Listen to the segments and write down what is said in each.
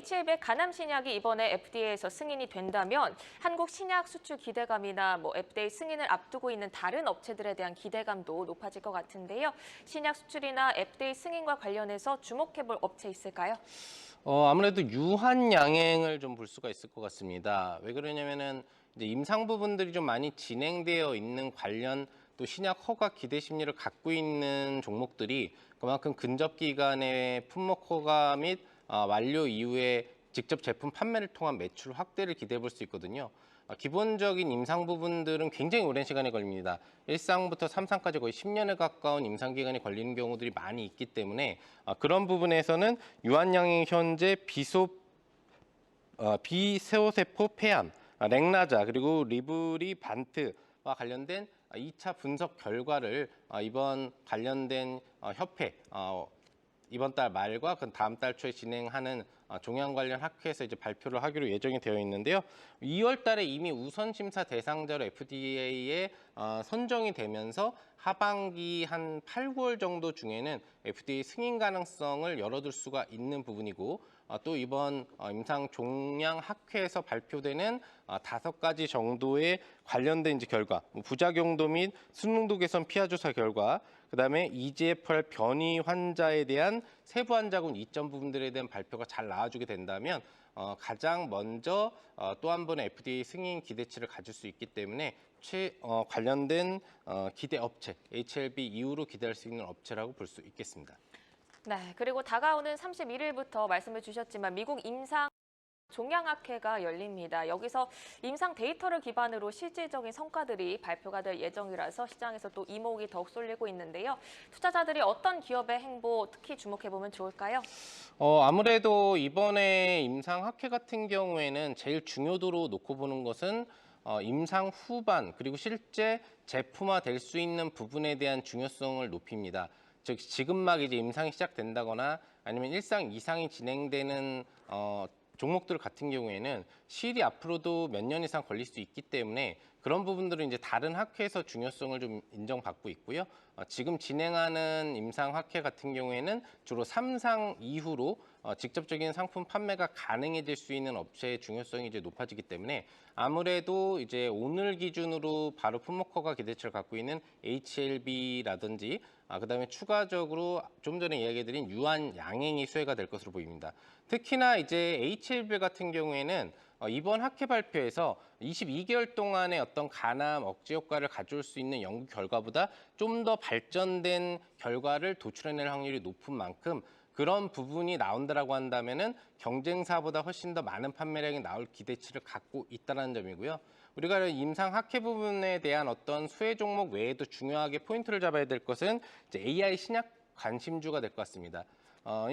H1배 간암 신약이 이번에 FDA에서 승인이 된다면 한국 신약 수출 기대감이나 FDA 승인을 앞두고 있는 다른 업체들에 대한 기대감도 높아질 것 같은데요. 신약 수출이나 FDA 승인과 관련해서 주목해볼 업체 있을까요? 아무래도 유한 양행을 좀 볼 수가 있을 것 같습니다. 왜 그러냐면은 이제 임상 부분들이 좀 많이 진행되어 있는 관련 또 신약 허가 기대 심리를 갖고 있는 종목들이 그만큼 근접 기간의 품목 허가 및 완료 이후에 직접 제품 판매를 통한 매출 확대를 기대해 볼 수 있거든요. 기본적인 임상 부분들은 굉장히 오랜 시간이 걸립니다. 1상부터 3상까지 거의 10년에 가까운 임상 기간이 걸리는 경우들이 많이 있기 때문에 그런 부분에서는 유한양행 현재 비세오세포 폐암, 렉나자 그리고 리브리 반트와 관련된 2차 분석 결과를 이번 관련된 협회 이번 달 말과 그 다음 달 초에 진행하는 종양 관련 학회에서 이제 발표를 하기로 예정이 되어 있는데요. 2월 달에 이미 우선 심사 대상자로 FDA에 선정이 되면서 하반기 한 8, 9월 정도 중에는 FDA 승인 가능성을 열어둘 수가 있는 부분이고 또 이번 임상 종양 학회에서 발표되는 5가지 정도의 관련된 이제 결과, 부작용도 및 수능도 개선 피하 조사 결과, 그다음에 EGFR 변이 환자에 대한 세부 환자군 이점 부분들에 대한 발표가 잘 나와주게 된다면 가장 먼저 또 한 번의 FDA 승인 기대치를 가질 수 있기 때문에 관련된 기대 업체, HLB 이후로 기대할 수 있는 업체라고 볼 수 있겠습니다. 네, 그리고 다가오는 31일부터 말씀해 주셨지만 미국 임상 종양학회가 열립니다. 여기서 임상 데이터를 기반으로 실질적인 성과들이 발표가 될 예정이라서 시장에서 또 이목이 더욱 쏠리고 있는데요. 투자자들이 어떤 기업의 행보 특히 주목해보면 좋을까요? 아무래도 이번에 임상학회 같은 경우에는 제일 중요도로 놓고 보는 것은 임상 후반 그리고 실제 제품화 될 수 있는 부분에 대한 중요성을 높입니다. 즉 지금 막 이제 임상이 시작된다거나 아니면 1상, 2상이 진행되는 종목들 같은 경우에는 실이 앞으로도 몇 년 이상 걸릴 수 있기 때문에 그런 부분들은 이제 다른 학회에서 중요성을 좀 인정받고 있고요. 지금 진행하는 임상 학회 같은 경우에는 주로 3상 이후로 직접적인 상품 판매가 가능해질 수 있는 업체의 중요성이 이제 높아지기 때문에 아무래도 이제 오늘 기준으로 바로 품목허가 기대치를 갖고 있는 HLB라든지 그다음에 추가적으로 좀 전에 이야기해드린 유한 양행이 수혜가 될 것으로 보입니다. 특히나 이제 HLB 같은 경우에는 이번 학회 발표에서 22개월 동안의 어떤 간암 억제 효과를 가져올 수 있는 연구 결과보다 좀 더 발전된 결과를 도출해낼 확률이 높은 만큼 그런 부분이 나온다라고 한다면은 경쟁사보다 훨씬 더 많은 판매량이 나올 기대치를 갖고 있다는 점이고요. 우리가 임상 학회 부분에 대한 어떤 수혜 종목 외에도 중요하게 포인트를 잡아야 될 것은 이제 AI 신약 관심주가 될 것 같습니다.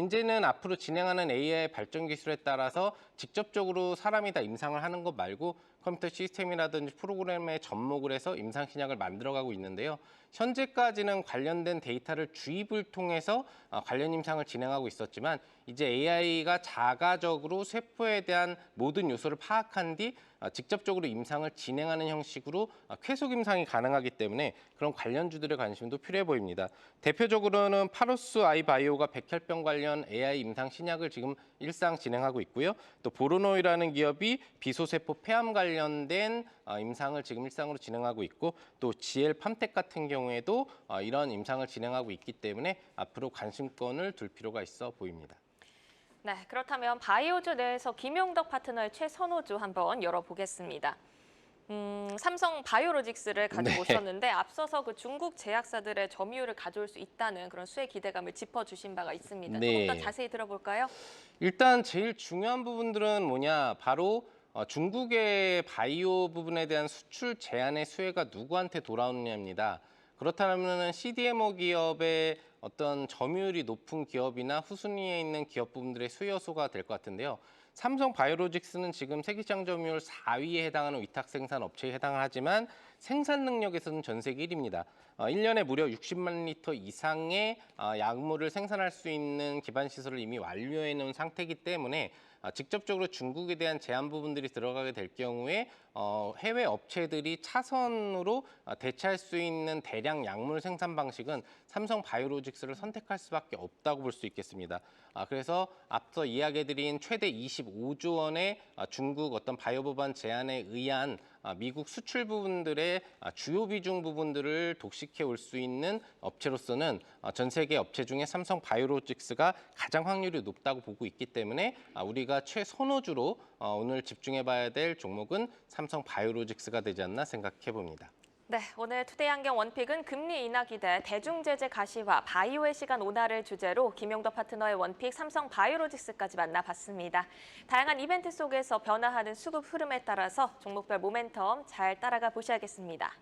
이제는 앞으로 진행하는 AI 발전 기술에 따라서 직접적으로 사람이 다 임상을 하는 것 말고 컴퓨터 시스템이라든지 프로그램에 접목을 해서 임상 신약을 만들어가고 있는데요. 현재까지는 관련된 데이터를 주입을 통해서 관련 임상을 진행하고 있었지만 이제 AI가 자가적으로 세포에 대한 모든 요소를 파악한 뒤 직접적으로 임상을 진행하는 형식으로 쾌속 임상이 가능하기 때문에 그런 관련주들의 관심도 필요해 보입니다. 대표적으로는 파로스 아이바이오가 백혈병 관련 AI 임상 신약을 지금 일상 진행하고 있고요. 또 보로노이라는 기업이 비소세포 폐암 관련된 임상을 지금 일상으로 진행하고 있고 또 GL 팜텍 같은 경우에도 이런 임상을 진행하고 있기 때문에 앞으로 관심권을 둘 필요가 있어 보입니다. 네, 그렇다면 바이오주 내에서 김용덕 파트너의 최선호주 한번 열어보겠습니다. 삼성 바이오로직스를 가지고 네. 오셨는데 앞서서 그 중국 제약사들의 점유율을 가져올 수 있다는 그런 수혜 기대감을 짚어주신 바가 있습니다. 조금 더 네. 자세히 들어볼까요? 일단 제일 중요한 부분들은 뭐냐, 바로 중국의 바이오 부분에 대한 수출 제한의 수혜가 누구한테 돌아오느냐입니다. 그렇다면 CDMO 기업의 어떤 점유율이 높은 기업이나 후순위에 있는 기업 부분들의 수혜 요소가 될 것 같은데요. 삼성 바이오로직스는 지금 세계시장 점유율 4위에 해당하는 위탁 생산 업체에 해당을 하지만 생산 능력에서는 전 세계 1위입니다. 1년에 무려 60만 리터 이상의 약물을 생산할 수 있는 기반 시설을 이미 완료해 놓은 상태이기 때문에 직접적으로 중국에 대한 제한 부분들이 들어가게 될 경우에 해외 업체들이 차선으로 대체할 수 있는 대량 약물 생산 방식은 삼성 바이오로직스를 선택할 수밖에 없다고 볼 수 있겠습니다. 그래서 앞서 이야기해드린 최대 25조 원의 중국 어떤 바이오 법안 제한에 의한 미국 수출 부분들의 주요 비중 부분들을 독식해 올 수 있는 업체로서는 전 세계 업체 중에 삼성 바이오로직스가 가장 확률이 높다고 보고 있기 때문에 우리가 최선호주로 오늘 집중해봐야 될 종목은 삼성 바이오로직스가 되지 않나 생각해 봅니다. 네, 오늘 투데이 안경 원픽은 금리 인하 기대, 대중제재 가시화, 바이오의 시간 온화를 주제로 김용도 파트너의 원픽 삼성 바이오로직스까지 만나봤습니다. 다양한 이벤트 속에서 변화하는 수급 흐름에 따라서 종목별 모멘텀 잘 따라가 보셔야겠습니다.